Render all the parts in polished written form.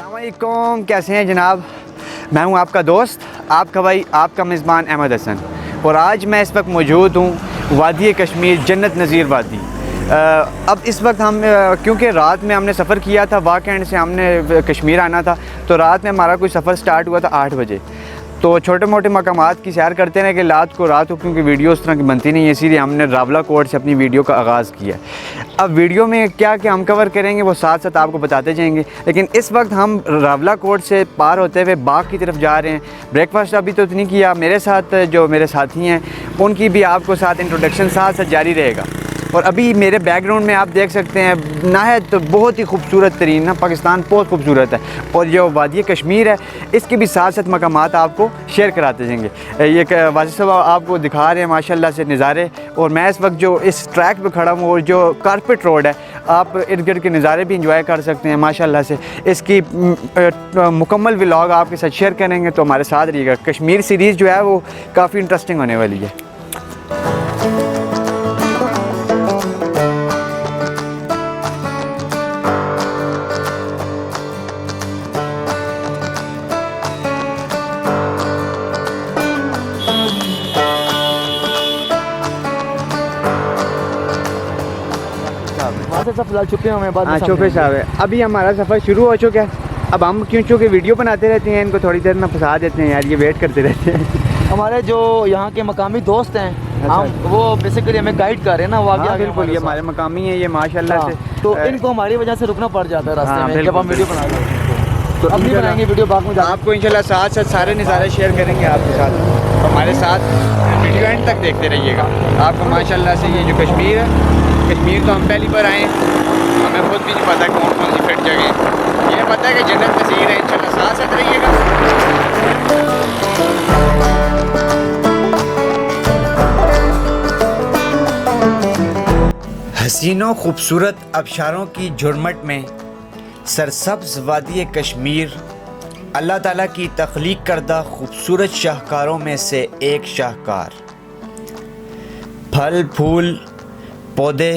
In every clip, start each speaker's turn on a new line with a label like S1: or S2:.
S1: अस्सलाम वालेकुम, कैसे हैं जनाब। मैं हूं आपका दोस्त, आपका भाई, आपका मेज़बान अहमद हसन। और आज मैं इस वक्त मौजूद हूं वादी कश्मीर, जन्नत नज़ीर वादी। अब इस वक्त हम क्योंकि रात में हमने सफ़र किया था, वाकेंड से हमने कश्मीर आना था, तो रात में हमारा कोई सफ़र स्टार्ट हुआ था 8 बजे। तो छोटे मोटे मकामात की सैर करते हैं कि रात को क्योंकि वीडियो उस तरह की बनती नहीं है, इसीलिए हमने रावला कोट से अपनी वीडियो का आगाज़ किया। अब वीडियो में क्या क्या हम कवर करेंगे वो साथ साथ आपको बताते जाएंगे। लेकिन इस वक्त हम रावला कोट से पार होते हुए बाग की तरफ जा रहे हैं। ब्रेकफास्ट अभी तो नहीं किया। मेरे साथ जो मेरे साथी हैं उनकी भी आपको साथ इंट्रोडक्शन साथ साथ जारी रहेगा। और अभी मेरे बैकग्राउंड में आप देख सकते हैं नाहयत तो बहुत ही खूबसूरत तरीन ना, पाकिस्तान बहुत खूबसूरत है। और जो वादी कश्मीर है इसके भी साथ साथ मकामात आपको शेयर कराते जाएंगे। ये वाजिद साहब आपको दिखा रहे हैं माशाल्लाह से नज़ारे। और मैं इस वक्त जो इस ट्रैक पे खड़ा हूँ और जो कारपेट रोड है, आप इर्द गिर्द के नज़ारे भी इंजॉय कर सकते हैं माशाल्लाह से। इसकी मुकम्मल व्लॉग आपके साथ शेयर करेंगे, तो हमारे साथ रहिएगा। कश्मीर सीरीज़ जो है वो काफ़ी इंटरेस्टिंग होने वाली है।
S2: फिलहाल छुपे हुए हैं,
S1: हाँ चौपे साहब है। अभी हमारा सफ़र शुरू हो चुका है। अब हम चूँकि वीडियो बनाते रहते हैं, इनको थोड़ी देर में फंसा देते हैं यार, ये वेट करते रहते हैं।
S2: हमारे जो यहाँ के मकामी दोस्त हैं, हम वो बेसिकली हमें गाइड कर रहे हैं ना, वो आगे आगे
S1: बिल्कुल ये हमारे मकामी हैं, ये माशाल्लाह से।
S2: तो इनको हमारी वजह से रुकना पड़ जाता है रास्ते में जब हम वीडियो बना रहे हैं। तो अब नहीं बनाएंगे वीडियो, बाद में
S1: आपको इंशाल्लाह साथ साथ सारे नज़ारे शेयर करेंगे आपके साथ। हमारे साथ वीडियो एंड तक देखते रहिएगा। आपको माशाल्लाह से ये जो कश्मीर है, कश्मीर तो हम पहली बार आए, हमें खुद भी नहीं पता कौन कौन सी फिट जगह है। ये पता है कि जन्नत नज़ीर है। इंशाल्लाह साथ साथ रहिएगा। हसीनों खूबसूरत अबशारों की झुरमट में सरसब्ज़ वादी कश्मीर अल्लाह ताला की तख्लीक करदा खूबसूरत शाहकारों में से एक शाहकार। फल फूल पौधे,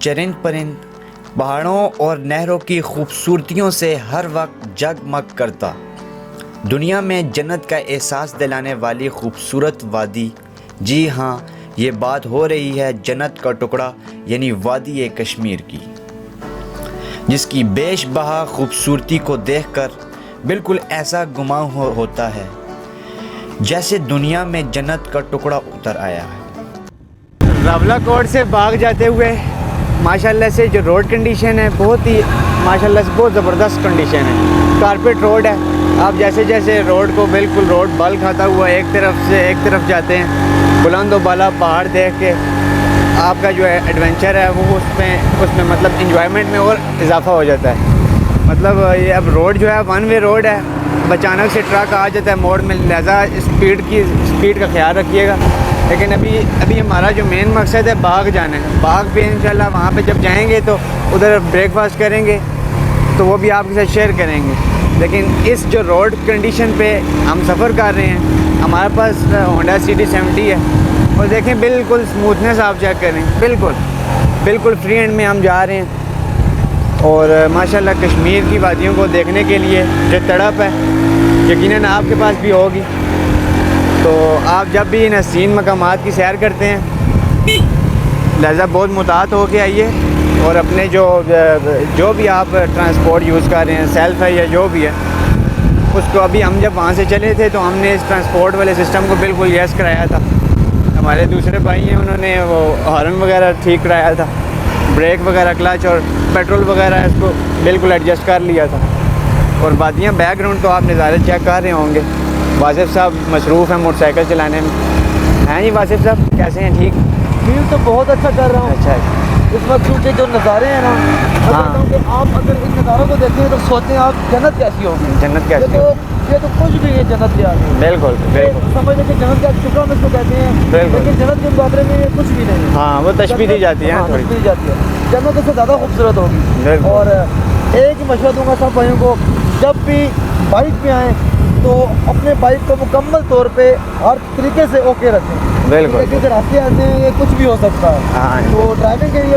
S1: चरिंद परिंद, पहाड़ों और नहरों की खूबसूरतियों से हर वक्त जगमग करता, दुनिया में जन्नत का एहसास दिलाने वाली खूबसूरत वादी। जी हाँ, ये बात हो रही है जन्नत का टुकड़ा यानी वादी कश्मीर की, जिसकी बेशबहा खूबसूरती को देखकर बिल्कुल ऐसा गुमान होता है जैसे दुनिया में जन्नत का टुकड़ा उतर आया है। रावला कोट से बाग जाते हुए माशाल्लाह से जो रोड कंडीशन है बहुत ही माशाल्लाह से बहुत ज़बरदस्त कंडीशन है। कारपेट रोड है। आप जैसे जैसे रोड को बिल्कुल रोड बल खाता हुआ एक तरफ से एक तरफ जाते हैं, बुलंद बाला पहाड़ देख के आपका जो है एडवेंचर है वो उसमें मतलब इंजॉयमेंट में और इजाफा हो जाता है। मतलब ये अब रोड जो है वन वे रोड है, अचानक से ट्रक आ जाता है मोड़ में, लिहाजा स्पीड का ख्याल रखिएगा। लेकिन अभी हमारा जो मेन मकसद है बाग जाना है। बाग पे इंशाल्लाह वहाँ पे जब जाएंगे तो उधर ब्रेकफास्ट करेंगे, तो वो भी आपके साथ शेयर करेंगे। लेकिन इस जो रोड कंडीशन पे हम सफ़र कर रहे हैं, हमारे पास होंडा CD70 है और देखें बिल्कुल स्मूथनेस आप चेक करें, बिल्कुल फ्री हैंड में हम जा रहे हैं। और माशाल्लाह कश्मीर की वादियों को देखने के लिए जो तड़प है यकीनन आपके पास भी होगी। तो आप जब भी इन हसीन मकामात की सैर करते हैं लिहाजा बहुत मुतात हो के आइए। और अपने जो भी आप ट्रांसपोर्ट यूज़ कर रहे हैं, सेल्फ है या जो भी है, उसको अभी हम जब वहाँ से चले थे तो हमने इस ट्रांसपोर्ट वाले सिस्टम को बिल्कुल यस कराया था। हमारे दूसरे भाई हैं उन्होंने वो हॉर्न वगैरह ठीक कराया था, ब्रेक वगैरह, क्लच और पेट्रोल वगैरह इसको बिल्कुल एडजस्ट कर लिया था। और वादियाँ बैकग्राउंड तो आप नज़ारे चेक कर रहे होंगे। वासिफ साहब मसरूफ़ हैं मोटरसाइकिल चलाने में। हैं जी वासिफ साहब, कैसे हैं? ठीक
S2: फील तो बहुत अच्छा कर रहा हूँ।
S1: अच्छा
S2: इस वक्त क्योंकि जो नज़ारे हैं ना,
S1: हाँ,
S2: कि आप अगर इन नज़ारों को देखें तो सोचें आप जन्नत कैसी होगी।
S1: जन्नत कैसी
S2: ये तो कुछ भी है जन्नत के आगे।
S1: बिल्कुल
S2: समझ लें कि जन्नत का टुकड़ा में इसको कहते हैं, लेकिन जन्नत के मुकाबले में ये कुछ भी नहीं है।
S1: हाँ, वो तशबीह दी जाती है,
S2: तशबीह दी जाती है। जन्नत उससे ज़्यादा खूबसूरत होगी। और एक ही मशवरा दूंगा सब भाइयों को, जब भी बाइक पे आएँ तो अपने बाइक को मुकम्मल तौर पे हर तरीके से ओके रखें।
S1: बिल्कुल,
S2: क्योंकि रास्ते ऐसे हैं, ये कुछ भी हो सकता है। तो ड्राइविंग के लिए